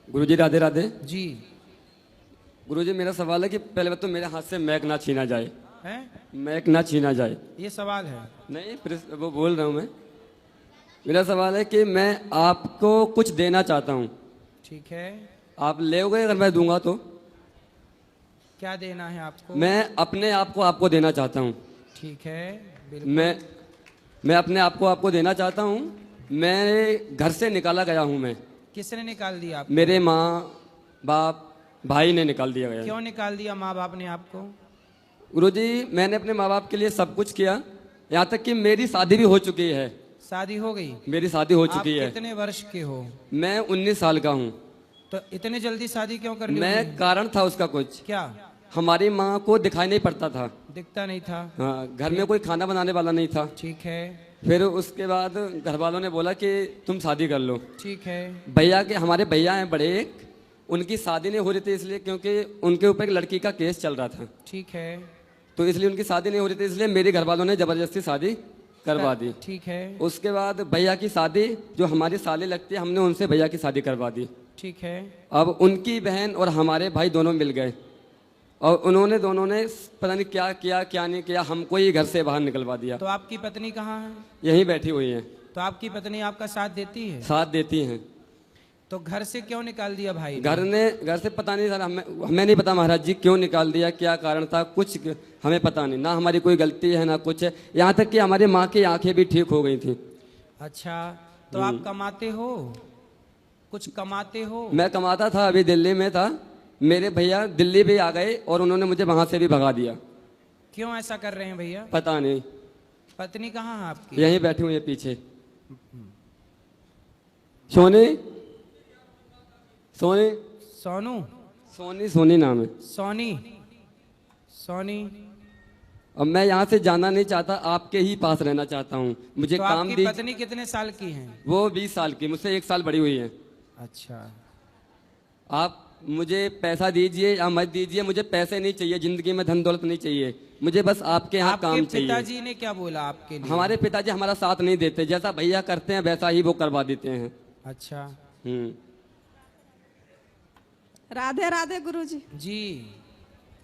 गुरुजी राधे राधे। जी। गुरुजी मेरा सवाल है कि पहले बात तो मेरे हाथ से मैक ना छीना जाए। है? मैक ना छीना जाए। ये सवाल है? नहीं, फिर वो बोल रहा हूँ मैं। मेरा सवाल है कि मैं आपको कुछ देना चाहता हूँ, ठीक है। आप लेओगे अगर मैं दूंगा तो? क्या देना है आपको? मैं अपने आप को आपको देना चाहता हूँ। ठीक है, बिल्कुल। मैं अपने आप को आपको देना चाहता हूँ। मेरे घर से निकाला गया हूँ मैं। किसने निकाल दिया आपको? मेरे माँ बाप भाई ने निकाल दिया गया। क्यों निकाल दिया माँ बाप ने आपको? गुरुजी मैंने अपने माँ बाप के लिए सब कुछ किया, यहाँ तक कि मेरी शादी भी हो चुकी है। शादी हो गई? मेरी शादी हो चुकी आप है। कितने वर्ष के हो? मैं 19 साल का हूँ। तो इतने जल्दी शादी क्यों कर ली? मैं कारण था उसका कुछ। क्या? हमारी माँ को दिखाई नहीं पड़ता था। दिखता नहीं था? हाँ, घर में कोई खाना बनाने वाला नहीं था। ठीक है। फिर उसके बाद घर वालों ने बोला कि तुम शादी कर लो। ठीक है। भैया के, हमारे भैया हैं बड़े एक, उनकी शादी नहीं हो रही थी इसलिए क्योंकि उनके ऊपर एक लड़की का केस चल रहा था। ठीक है। तो इसलिए उनकी शादी नहीं हो रही थी, इसलिए मेरे घर वालों ने जबरदस्ती शादी करवा दी। ठीक है। उसके बाद भैया की शादी, जो हमारी साली लगती है, हमने उनसे भैया की शादी करवा दी। ठीक है। अब उनकी बहन और हमारे भाई दोनों मिल गए और उन्होंने दोनों ने पता नहीं क्या किया क्या नहीं किया, हमको ही घर से बाहर निकलवा दिया। तो आपकी पत्नी कहाँ है? यहीं बैठी हुई हैं। तो आपकी पत्नी आपका साथ देती है? साथ देती हैं। तो घर से क्यों निकाल दिया भाई ने? घर से पता नहीं सर, हमें नहीं पता महाराज जी क्यों निकाल दिया, क्या कारण था, कुछ हमें पता नहीं। ना हमारी कोई गलती है ना कुछ है, यहाँ तक कि हमारी माँ की आंखें भी ठीक हो गई थी। अच्छा, तो आप कमाते हो? कुछ कमाते हो? मैं कमाता था, अभी दिल्ली में था। मेरे भैया दिल्ली भी आ गए और उन्होंने मुझे वहां से भी भगा दिया। क्यों ऐसा कर रहे हैं भैया? पता नहीं। पत्नी कहाँ है आपकी? यहीं बैठी हुई है पीछे। सोनी सोनी सोनू? सोनी नाम है। सोनी? सोनी? अब मैं यहाँ से जाना नहीं चाहता, आपके ही पास रहना चाहता हूँ। मुझे तो काम आपकी दीजिए। पत्नी कितने साल की है? वो 20 साल की, मुझसे 1 साल बड़ी हुई है। अच्छा। आप मुझे पैसा दीजिए या मत दीजिए, मुझे पैसे नहीं चाहिए, जिंदगी में धन दौलत नहीं चाहिए, मुझे बस आपके यहाँ काम चाहिए। पिताजी ने क्या बोला आपके लिए? हमारे पिताजी हमारा साथ नहीं देते, जैसा भैया करते हैं वैसा ही वो करवा देते हैं। अच्छा। राधे राधे गुरुजी। जी,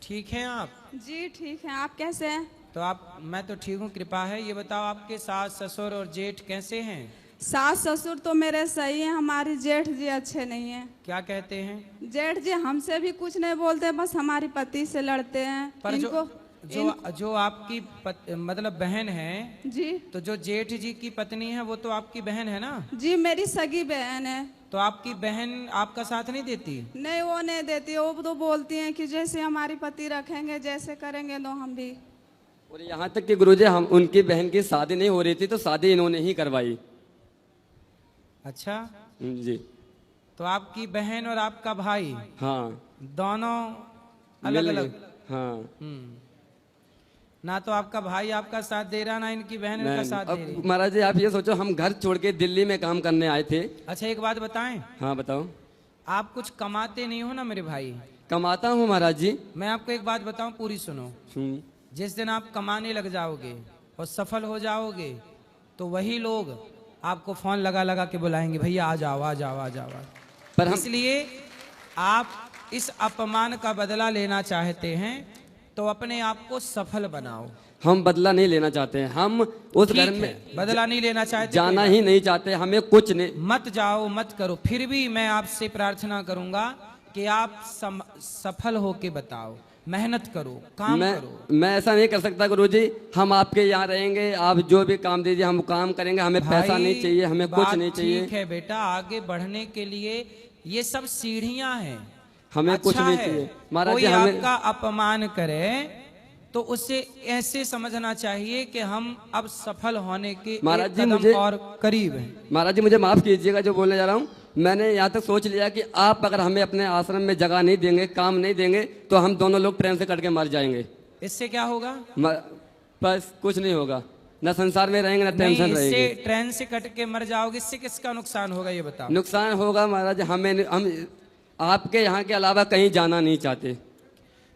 ठीक हैं आप? जी ठीक है, आप कैसे हैं? तो मैं तो ठीक हूँ, कृपा है। ये बताओ आपके सास ससुर और जेठ कैसे हैं? सास ससुर तो मेरे सही हैं, हमारी जेठ जी अच्छे नहीं हैं। क्या कहते हैं? जेठ जी हमसे भी कुछ नहीं बोलते, बस हमारी पति से लड़ते हैं। पर जो आपकी मतलब बहन है जी, तो जो जेठ जी की पत्नी है वो तो आपकी बहन है ना? जी मेरी सगी बहन है। तो आपकी बहन आपका साथ नहीं देती? नहीं, वो नहीं देती। वो तो बोलती हैं कि जैसे हमारी पति रखेंगे जैसे करेंगे तो हम भी। और यहाँ तक कि गुरुजी, हम उनकी बहन की शादी नहीं हो रही थी तो शादी इन्होंने ही करवाई। अच्छा जी। तो आपकी बहन और आपका भाई, हाँ, दोनों अलग अलग? हाँ। ना तो आपका भाई आपका साथ दे रहा, ना इनकी बहन इनका साथ दे रही। महाराज जी आप ये सोचो, हम घर छोड़ के दिल्ली में काम करने आए थे। अच्छा एक बात बताएं, हाँ बताओ। आप कुछ कमाते नहीं हो ना मेरे भाई? कमाता हूँ महाराज जी। मैं आपको एक बात बताऊं, पूरी सुनो। जिस दिन आप कमाने लग जाओगे और सफल हो जाओगे तो वही लोग आपको फोन लगा लगा के बुलाएंगे, भैया आ जाओ आ जाओ आ जाओ। पर इसलिए आप इस अपमान का बदला लेना चाहते हैं तो अपने आप को सफल बनाओ। हम बदला नहीं लेना चाहते हैं, हम उस घर में बदला नहीं लेना चाहते, जाना ही नहीं चाहते, हमें कुछ नहीं। मत जाओ मत करो, फिर भी मैं आपसे प्रार्थना करूंगा कि आप सफल होके बताओ, मेहनत करो, काम करो। मैं ऐसा नहीं कर सकता गुरुजी, हम आपके यहाँ रहेंगे, आप जो भी काम दीजिए हम काम करेंगे, हमें पैसा नहीं चाहिए, हमें कुछ नहीं चाहिए। ठीक है बेटा, आगे बढ़ने के लिए ये सब सीढ़ियां हैं, हमें कुछ नहीं चाहिए। महाराज कोई जी हमें आपका अपमान करे तो उसे ऐसे समझना चाहिए कि हम अब सफल होने के महाराज जी कदम और करीब हैं। महाराज जी मुझे माफ कीजिएगा जो बोलने जा रहा हूँ। मैंने यहाँ तक सोच लिया कि आप अगर हमें अपने आश्रम में जगह नहीं देंगे, काम नहीं देंगे, तो हम दोनों लोग ट्रेन से कट के मर जाएंगे। इससे क्या होगा? बस कुछ नहीं होगा, न संसार में रहेंगे न टेंशन रहेगी। इससे ट्रेन से कट के मर जाओगे, इससे किसका नुकसान होगा ये बताओ? नुकसान होगा महाराज, हम आपके यहाँ के अलावा कहीं जाना नहीं चाहते।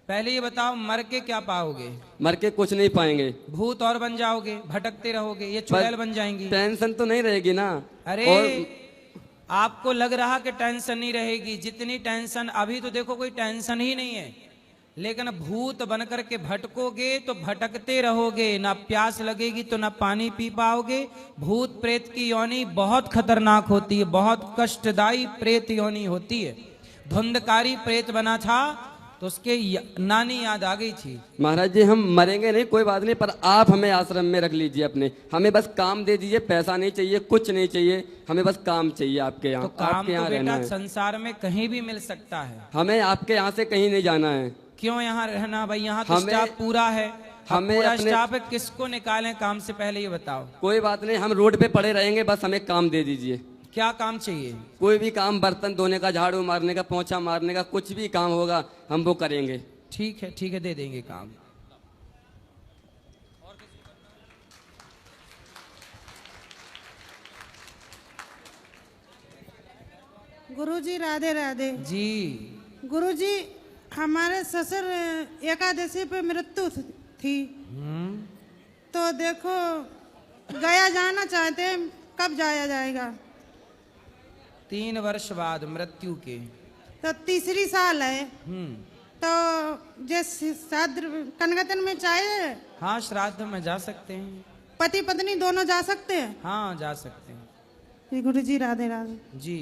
पहले ये बताओ, मर के क्या पाओगे? मर के कुछ नहीं पाएंगे, भूत और बन जाओगे, भटकते रहोगे, ये चुड़ैल बन जाएंगी। टेंशन तो नहीं रहेगी ना। अरे आपको लग रहा कि टेंशन नहीं रहेगी, जितनी टेंशन अभी तो देखो कोई टेंशन ही नहीं है, लेकिन भूत बनकर के भटकोगे तो भटकते रहोगे, ना प्यास लगेगी तो ना पानी पी पाओगे। भूत प्रेत की योनि बहुत खतरनाक होती है, बहुत कष्टदायी प्रेत योनि होती है। धुंधकारी प्रेत बना था तो उसके नानी याद आ गई थी। महाराज जी हम मरेंगे नहीं, कोई बात नहीं, पर आप हमें आश्रम में रख लीजिए अपने, हमें बस काम दे दीजिए, पैसा नहीं चाहिए, कुछ नहीं चाहिए, हमें बस काम चाहिए आपके यहाँ। तो काम आपके यहाँ तो रहना बेटा है, संसार में कहीं भी मिल सकता है, हमें आपके यहाँ से कहीं नहीं जाना है। क्यों यहाँ रहना भाई, यहाँ तो हमें- स्टाफ पूरा है। हमें पूरा अपने- स्टाफ है, किसको निकालें काम से पहले ये बताओ। कोई बात नहीं, हम रोड पे पड़े रहेंगे, बस हमें काम दे दीजिए। क्या काम चाहिए? कोई भी काम, बर्तन धोने का, झाड़ू मारने का, पोंछा मारने का, कुछ भी काम होगा हम वो करेंगे। ठीक है दे देंगे काम। गुरुजी राधे राधे। जी गुरुजी हमारे ससुर एकादशी पे मृत्यु थी, तो देखो गया जाना चाहते हैं, कब जाया जाएगा? 3 वर्ष बाद मृत्यु के। तो तीसरी साल है, तो जैसे श्राद्ध कनगतन में चाहिए, हाँ श्राद्ध में जा सकते हैं, पति पत्नी दोनों जा सकते हैं। हाँ जा सकते हैं। गुरुजी राधे राधे। जी